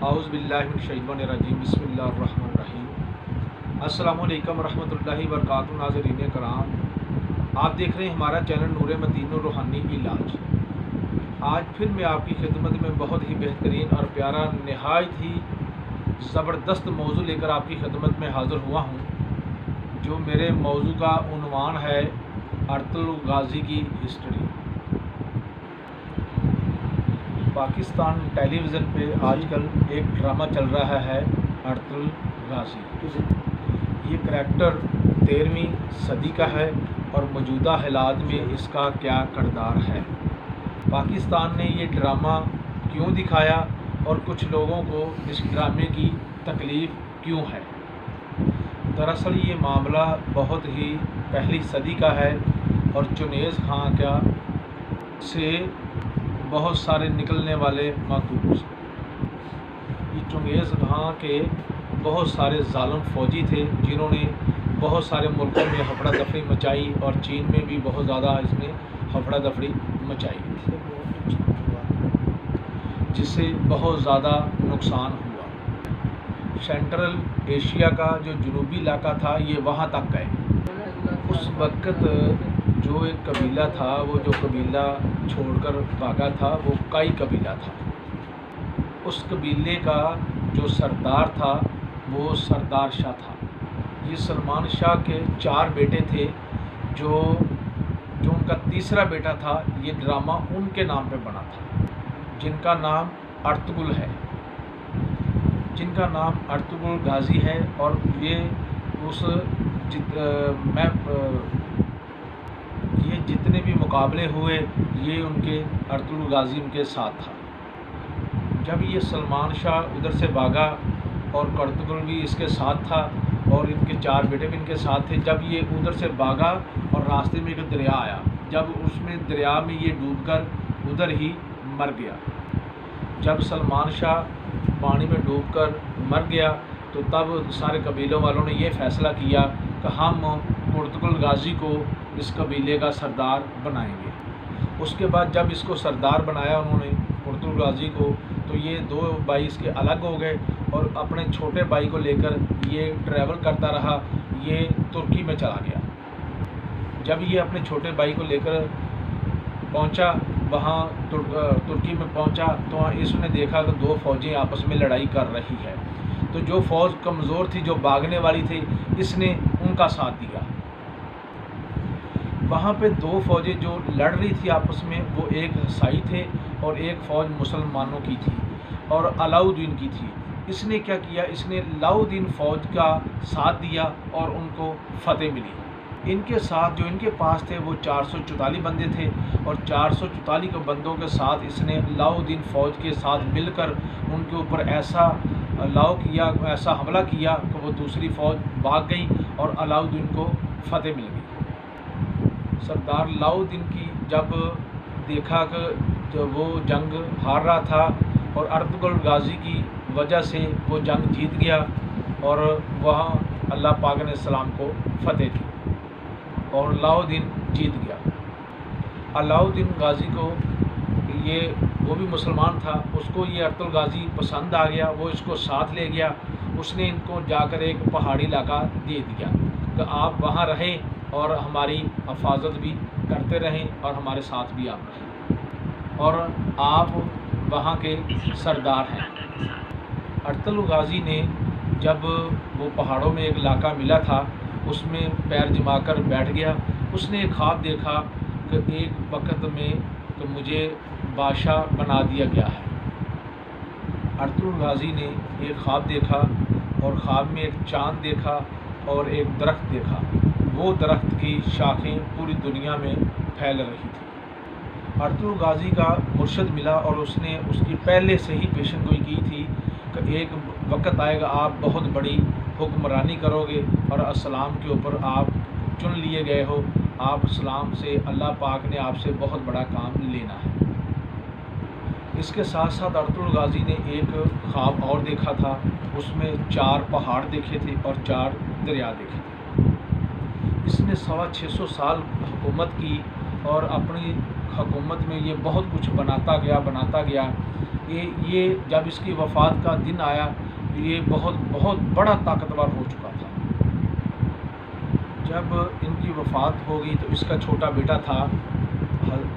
اعوذ باللہ من الشیطان الرجیم بسم اللہ الرحمن الرحیم۔ السلام علیکم ورحمۃ اللہ وبرکاتہ۔ ناظرین کرام، آپ دیکھ رہے ہیں ہمارا چینل نور مدین روحانی علاج۔ آج پھر میں آپ کی خدمت میں بہت ہی بہترین اور پیارا نہایت ہی زبردست موضوع لے کر آپ کی خدمت میں حاضر ہوا ہوں، جو میرے موضوع کا عنوان ہے ارطغرل غازی کی ہسٹری۔ پاکستان ٹیلی ویژن پہ آج کل ایک ڈرامہ چل رہا ہے ارطغرل غازی۔ یہ کریکٹر 13ویں صدی کا ہے اور موجودہ حالات میں اس کا کیا کردار ہے، پاکستان نے یہ ڈرامہ کیوں دکھایا اور کچھ لوگوں کو اس ڈرامے کی تکلیف کیوں ہے۔ دراصل یہ معاملہ بہت ہی پہلی صدی کا ہے اور چنگیز خان کا سے بہت سارے نکلنے والے مخدوم۔ یہ چنگیز خان کے بہت سارے ظالم فوجی تھے جنہوں نے بہت سارے ملکوں میں ہفڑا دفڑی مچائی اور چین میں بھی بہت زیادہ اس نے ہفڑا دفڑی مچائی، جس سے بہت زیادہ نقصان ہوا۔ سینٹرل ایشیا کا جو جنوبی علاقہ تھا یہ وہاں تک گئے۔ اس وقت جو ایک قبیلہ تھا، وہ جو قبیلہ چھوڑ کر بھاگا تھا وہ کائی قبیلہ تھا۔ اس قبیلے کا جو سردار تھا وہ سردار شاہ تھا۔ یہ سلمان شاہ کے 4 بیٹے تھے، جو ان کا تیسرا بیٹا تھا، یہ ڈرامہ ان کے نام پہ بنا تھا، جن کا نام ارطغرل ہے، جن کا نام ارطغرل غازی ہے۔ اور یہ جتنے بھی مقابلے ہوئے یہ ان کے ارطغرل غازی ان کے ساتھ تھا۔ جب یہ سلمان شاہ ادھر سے بھاگا اور ارطغرل بھی اس کے ساتھ تھا اور ان کے 4 بیٹے بھی ان کے ساتھ تھے، جب یہ ادھر سے بھاگا اور راستے میں ایک دریا آیا، جب اس میں دریا میں یہ ڈوب کر ادھر ہی مر گیا۔ جب سلمان شاہ پانی میں ڈوب کر مر گیا تو تب سارے قبیلوں والوں نے یہ فیصلہ کیا کہ ہم ارطغرل غازی کو اس قبیلے کا سردار بنائیں گے۔ اس کے بعد جب اس کو سردار بنایا انہوں نے ارطغرل غازی کو، تو یہ 2 بھائی اس کے الگ ہو گئے اور اپنے چھوٹے بھائی کو لے کر یہ ٹریول کرتا رہا، یہ ترکی میں چلا گیا۔ جب یہ اپنے چھوٹے بھائی کو لے کر پہنچا، وہاں ترکی میں پہنچا تو اس نے دیکھا کہ 2 فوجیں آپس میں لڑائی کر رہی ہے، تو جو فوج کمزور تھی، جو بھاگنے والی تھی، اس نے ان کا ساتھ دیا۔ وہاں پہ 2 فوجیں جو لڑ رہی تھی آپس میں، وہ ایک عیسائی تھے اور ایک فوج مسلمانوں کی تھی اور علاؤدین کی تھی۔ اس نے کیا کیا، اس نے علاؤدین فوج کا ساتھ دیا اور ان کو فتح ملی۔ ان کے ساتھ جو ان کے پاس تھے وہ 444 بندے تھے اور 444 کے بندوں کے ساتھ اس نے علاؤدین فوج کے ساتھ مل کر ان کے اوپر ایسا ایسا حملہ کیا کہ وہ دوسری فوج بھاگ گئی اور علاؤدین کو فتح مل گئی۔ سردار علاؤدین کی جب دیکھا کہ وہ جنگ ہار رہا تھا اور ارطغرل غازی کی وجہ سے وہ جنگ جیت گیا اور وہاں اللہ پاک نے السلام کو فتح دی اور علاؤدین جیت گیا۔ علاؤدین غازی کو وہ بھی مسلمان تھا، اس کو یہ ارطغرل غازی پسند آ گیا، وہ اس کو ساتھ لے گیا۔ اس نے ان کو جا کر ایک پہاڑی علاقہ دے دیا کہ آپ وہاں رہیں اور ہماری حفاظت بھی کرتے رہیں اور ہمارے ساتھ بھی آپ رہیں اور آپ وہاں کے سردار ہیں۔ ارطغرل غازی نے جب وہ پہاڑوں میں ایک علاقہ ملا تھا، اس میں پیر جما کر بیٹھ گیا۔ اس نے ایک خواب دیکھا کہ ایک وقت میں کہ مجھے بادشاہ بنا دیا گیا ہے۔ ارطغرل غازی نے ایک خواب دیکھا اور خواب میں ایک چاند دیکھا اور ایک درخت دیکھا، وہ درخت کی شاخیں پوری دنیا میں پھیل رہی تھی۔ ارطغرل غازی کا مرشد ملا اور اس نے اس کی پہلے سے ہی پیشن گوئی کی تھی کہ ایک وقت آئے گا آپ بہت بڑی حکمرانی کرو گے اور اسلام کے اوپر آپ چن لیے گئے ہو، آپ اسلام سے اللہ پاک نے آپ سے بہت بڑا کام لینا ہے۔ اس کے ساتھ ساتھ ارطغرل غازی نے ایک خواب اور دیکھا تھا، اس میں 4 پہاڑ دیکھے تھے اور 4 دریا دیکھے تھے۔ اس نے 650 سال حکومت کی اور اپنی حکومت میں یہ بہت کچھ بناتا گیا. یہ جب اس کی وفات کا دن آیا یہ بہت بڑا طاقتور ہو چکا تھا. جب ان کی وفات ہو گئی تو اس کا چھوٹا بیٹا تھا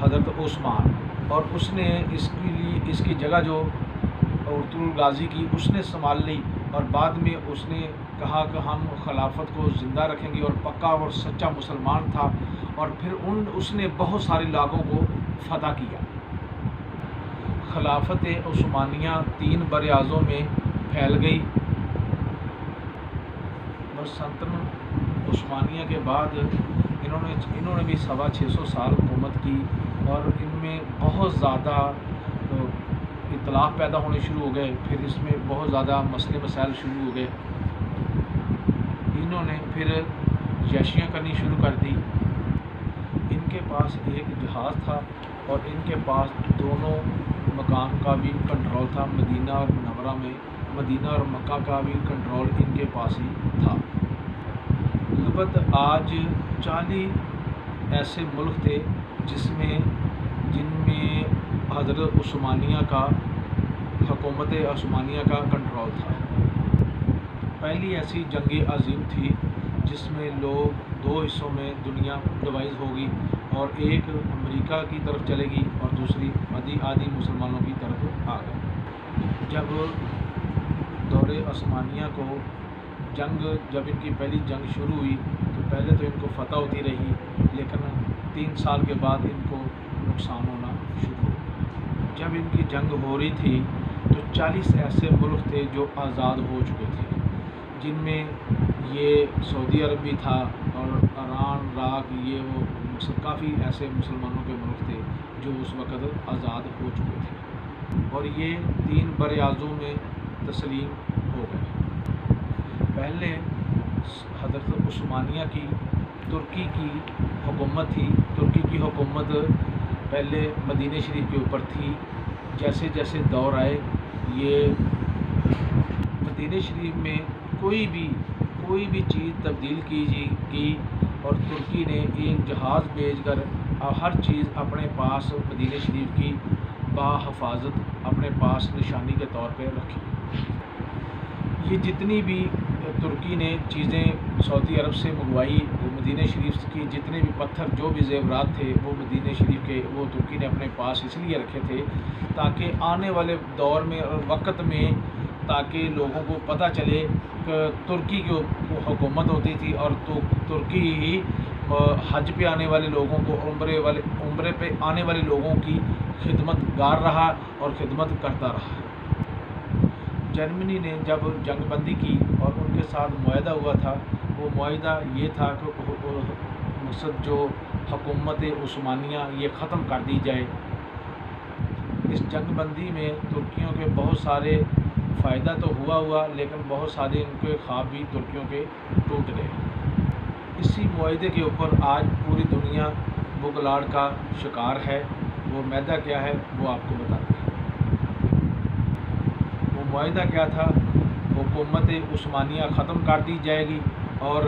حضرت عثمان، اور اس نے اس کی جگہ جو ارطغرل غازی کی اس نے سنبھال لی، اور بعد میں اس نے کہا کہ ہم خلافت کو زندہ رکھیں گے، اور پکا اور سچا مسلمان تھا. اور پھر اس نے بہت سارے علاقوں کو فتح کیا. خلافت عثمانیہ 3 بر اعظم میں پھیل گئی. بس سلطنت عثمانیہ کے بعد انہوں نے بھی 650 سال حکومت کی، اور ان میں بہت زیادہ اختلاف پیدا ہونے شروع ہو گئے. پھر اس میں بہت زیادہ مسئلے مسائل شروع ہو گئے. انہوں نے پھر جیشیاں کرنی شروع کر دی. ان کے پاس ایک جہاز تھا اور ان کے پاس دونوں مقام کا بھی کنٹرول تھا. مدینہ اور منورہ میں، مدینہ اور مکہ کا بھی کنٹرول ان کے پاس ہی تھا. البتہ آج 40 ایسے ملک تھے جن میں حضرت عثمانیہ کا حکومت عثمانیہ کا کنٹرول تھا. پہلی ایسی جنگ عظیم تھی جس میں لوگ 2 حصوں میں دنیا ڈیوائز ہوگی، اور ایک امریکہ کی طرف چلے گی اور دوسری آدھی مسلمانوں کی طرف آ گئی. جب دور عثمانیہ کو جب ان کی پہلی جنگ شروع ہوئی تو پہلے تو ان کو فتح ہوتی رہی، لیکن 3 سال کے بعد ان کو نقصان ہونا شروع ہو گیا. جب ان کی جنگ ہو رہی تھی تو 40 ایسے ملک تھے جو آزاد ہو چکے تھے، جن میں یہ سعودی عرب بھی تھا، اور ایران، عراق، کافی ایسے مسلمانوں کے ملک تھے جو اس وقت آزاد ہو چکے تھے، اور یہ 3 بر اعظم میں تسلیم ہو گئے. پہلے حضرت عثمانیہ کی ترکی کی حکومت تھی. ترکی کی حکومت پہلے مدینہ شریف کے اوپر تھی. جیسے جیسے دور آئے یہ مدینہ شریف میں کوئی بھی چیز تبدیل کی، اور ترکی نے ایک جہاز بھیج کر ہر چیز اپنے پاس مدینہ شریف کی بحفاظت اپنے پاس نشانی کے طور پہ رکھی. یہ جتنی بھی ترکی نے چیزیں سعودی عرب سے منگوائی، مدینہ شریف کی جتنے بھی پتھر جو بھی زیورات تھے وہ مدینہ شریف کے وہ ترکی نے اپنے پاس اس لیے رکھے تھے تاکہ آنے والے دور میں اور وقت میں تاکہ لوگوں کو پتہ چلے کہ ترکی کی حکومت ہوتی تھی، اور ترکی ہی حج پہ آنے والے لوگوں کو عمرے پہ آنے والے لوگوں کی خدمت گار رہا اور خدمت کرتا رہا. جرمنی نے جب جنگ بندی کی اور ان کے ساتھ معاہدہ ہوا تھا، وہ معاہدہ یہ تھا کہ مقصد جو حکومت عثمانیہ یہ ختم کر دی جائے. اس جنگ بندی میں ترکیوں کے بہت سارے فائدہ تو ہوا لیکن بہت سارے ان کے خواب بھی ترکیوں کے ٹوٹ گئے. اسی معاہدے کے اوپر آج پوری دنیا بغلاڑ کا شکار ہے. وہ معاہدہ کیا ہے وہ آپ کو بتاتے ہیں. وہ معاہدہ کیا تھا؟ حکومت عثمانیہ ختم کر دی جائے گی، اور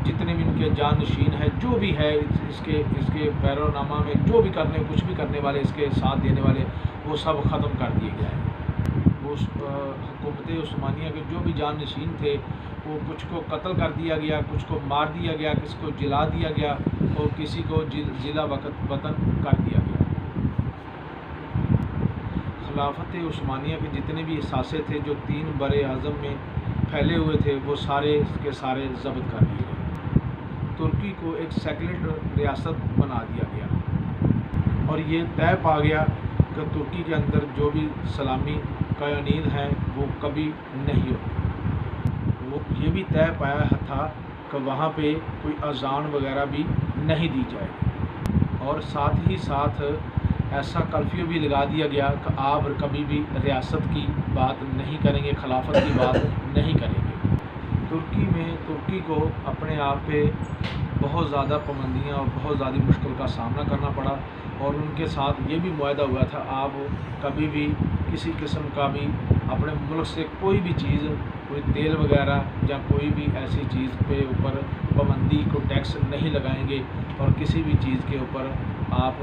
جتنے بھی ان کے جانشین ہیں جو بھی ہے اس کے پیرونامہ میں جو بھی کچھ بھی کرنے والے اس کے ساتھ دینے والے وہ سب ختم کر دیے گئے ہیں. وہ حکومت عثمانیہ کے جو بھی جانشین تھے وہ کچھ کو قتل کر دیا گیا، کچھ کو مار دیا گیا، کسی کو جلا دیا گیا، اور کسی کو ضلع وطن کر دیا گیا. خلافت عثمانیہ کے جتنے بھی اثاثے تھے جو 3 بر اعظم میں پھیلے ہوئے تھے وہ سارے کے سارے ضبط کر دیے گئے. ترکی کو ایک سیکولر ریاست بنا دیا گیا، اور یہ طے پا گیا کہ ترکی کے اندر جو بھی اسلامی قوانین ہیں وہ کبھی نہیں ہوگی. وہ یہ بھی طے پایا تھا کہ وہاں پہ کوئی اذان وغیرہ بھی نہیں دی جائے گی، اور ساتھ ہی ساتھ ایسا کرفیو بھی لگا دیا گیا کہ آپ کبھی بھی ریاست کی بات نہیں کریں گے، خلافت کی بات نہیں کریں گے. ترکی کو اپنے آپ پہ بہت زیادہ پابندیاں اور بہت زیادہ مشکل کا سامنا کرنا پڑا، اور ان کے ساتھ یہ بھی معاہدہ ہوا تھا آپ کبھی بھی کسی قسم کا بھی اپنے ملک سے کوئی بھی چیز، کوئی تیل وغیرہ یا کوئی بھی ایسی چیز پہ اوپر پابندی کو ٹیکس نہیں لگائیں گے، اور کسی بھی چیز کے اوپر آپ